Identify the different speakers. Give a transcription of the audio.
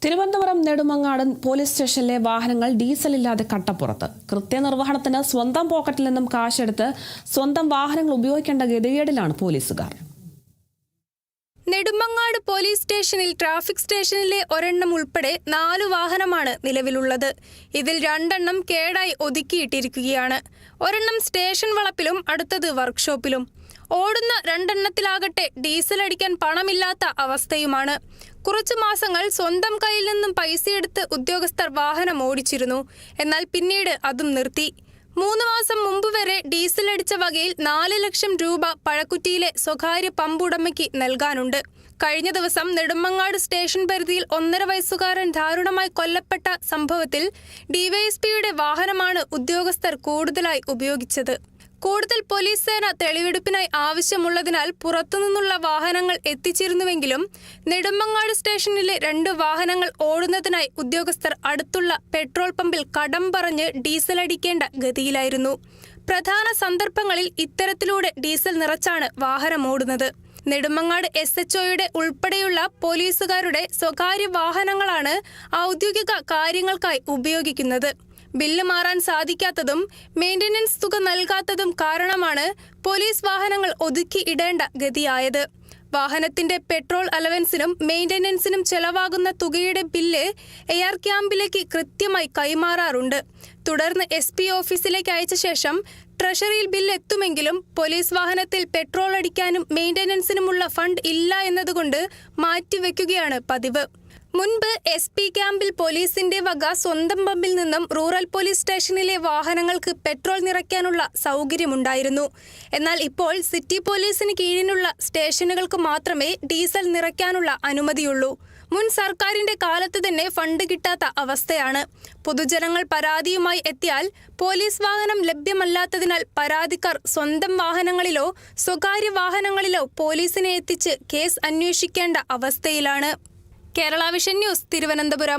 Speaker 1: Thiruvananthapuram Nedumangad police സ്റ്റേഷനിലെ വാഹനങ്ങൾ ഡീസലില്ലാതെ കട്ടപ്പുറത്ത്. കൃത്യനിർവഹണത്തിന് സ്വന്തം പോക്കറ്റിൽ നിന്നും കാശെടുത്ത് സ്വന്തം വാഹനങ്ങൾ ഉപയോഗിക്കേണ്ട ഗതികേടിലാണ് പോലീസുകാർ.
Speaker 2: നെടുമങ്ങാട് പോലീസ് സ്റ്റേഷനിൽ ട്രാഫിക് സ്റ്റേഷനിലെ ഒരെണ്ണം ഉൾപ്പെടെ 4 വാഹനമാണ് നിലവിലുള്ളത്. ഇതിൽ 2 എണ്ണം കേടായി ഒതുക്കിയിട്ടിരിക്കുകയാണ്. ഒരെണ്ണം സ്റ്റേഷൻ വളപ്പിലും അടുത്തത് വർക്ക്ഷോപ്പിലും. ഓടുന്ന 2 എണ്ണത്തിലാകട്ടെ ഡീസൽ അടിക്കാൻ പണമില്ലാത്ത അവസ്ഥയുമാണ്. കുറച്ചു മാസങ്ങൾ സ്വന്തം കയ്യിൽ നിന്നും പൈസയെടുത്ത് ഉദ്യോഗസ്ഥർ വാഹനം ഓടിച്ചിരുന്നു. എന്നാൽ പിന്നീട് അതും നിർത്തി. 3 മാസം മുമ്പ് വരെ ഡീസൽ അടിച്ച വകയിൽ 4 ലക്ഷം രൂപ പഴക്കുറ്റിയിലെ സ്വകാര്യ പമ്പ് ഉടമയ്ക്ക് നൽകാനുണ്ട്. കഴിഞ്ഞ ദിവസം നെടുമങ്ങാട് സ്റ്റേഷൻ പരിധിയിൽ 1.5 വയസ്സുകാരൻ ദാരുണമായി കൊല്ലപ്പെട്ട സംഭവത്തിൽ ഡിവൈഎസ്പിയുടെ വാഹനമാണ് ഉദ്യോഗസ്ഥർ കൂടുതലായി ഉപയോഗിച്ചത്. കൂടുതൽ പോലീസ് സേന തെളിവെടുപ്പിനായി ആവശ്യമുള്ളതിനാൽ പുറത്തുനിന്നുള്ള വാഹനങ്ങൾ എത്തിച്ചിരുന്നുവെങ്കിലും നെടുമങ്ങാട് സ്റ്റേഷനിലെ 2 വാഹനങ്ങൾ ഓടുന്നതിനായി ഉദ്യോഗസ്ഥർ അടുത്തുള്ള പെട്രോൾ പമ്പിൽ കടം പറഞ്ഞ് ഡീസൽ അടിക്കേണ്ട ഗതിയിലായിരുന്നു. പ്രധാന സന്ദർഭങ്ങളിൽ ഇത്തരത്തിലൂടെ ഡീസൽ നിറച്ചാണ് വാഹനം ഓടുന്നത്. നെടുമങ്ങാട് SHOയുടെ ഉൾപ്പെടെയുള്ള പോലീസുകാരുടെ സ്വകാര്യ വാഹനങ്ങളാണ് ഔദ്യോഗിക കാര്യങ്ങൾക്കായി ഉപയോഗിക്കുന്നത്. ബില്ല് മാറാൻ സാധിക്കാത്തതും മെയിൻ്റനൻസ് തുക നൽകാത്തതും കാരണമാണ് പോലീസ് വാഹനങ്ങൾ ഒതുക്കി ഇടേണ്ട ഗതിയായത്. വാഹനത്തിന്റെ പെട്രോൾ അലവൻസിനും മെയിൻ്റനൻസിനും ചെലവാകുന്ന തുകയുടെ ബില്ല് AR ക്യാമ്പിലേക്ക് കൃത്യമായി കൈമാറാറുണ്ട്. തുടർന്ന് SP ഓഫീസിലേക്ക് അയച്ച ശേഷം ട്രഷറിയിൽ ബില്ല് എത്തുമെങ്കിലും പോലീസ് വാഹനത്തിൽ പെട്രോൾ അടിക്കാനും മെയിൻ്റനൻസിനുമുള്ള ഫണ്ട് ഇല്ല എന്നതുകൊണ്ട് മാറ്റിവെക്കുകയാണ് പതിവ്. മുൻപ് SP ക്യാമ്പിൽ പോലീസിന്റെ വക സ്വന്തം പമ്പിൽ നിന്നും റൂറൽ പോലീസ് സ്റ്റേഷനിലെ വാഹനങ്ങൾക്ക് പെട്രോൾ നിറയ്ക്കാനുള്ള സൗകര്യമുണ്ടായിരുന്നു. എന്നാൽ ഇപ്പോൾ സിറ്റി പോലീസിന് കീഴിലുള്ള സ്റ്റേഷനുകൾക്ക് മാത്രമേ ഡീസൽ നിറയ്ക്കാനുള്ള അനുമതിയുള്ളൂ. മുൻ സർക്കാരിന്റെ കാലത്ത് തന്നെ ഫണ്ട് കിട്ടാത്ത അവസ്ഥയാണ്. പൊതുജനങ്ങൾ പരാതിയുമായി എത്തിയാൽ പോലീസ് വാഹനം ലഭ്യമല്ലാത്തതിനാൽ പരാതിക്കാർ സ്വന്തം വാഹനങ്ങളിലോ സ്വകാര്യ വാഹനങ്ങളിലോ പോലീസിനെ എത്തിച്ച് കേസ് അന്വേഷിക്കേണ്ട അവസ്ഥയിലാണ്. Kerala vision news, Thiruvananthapuram.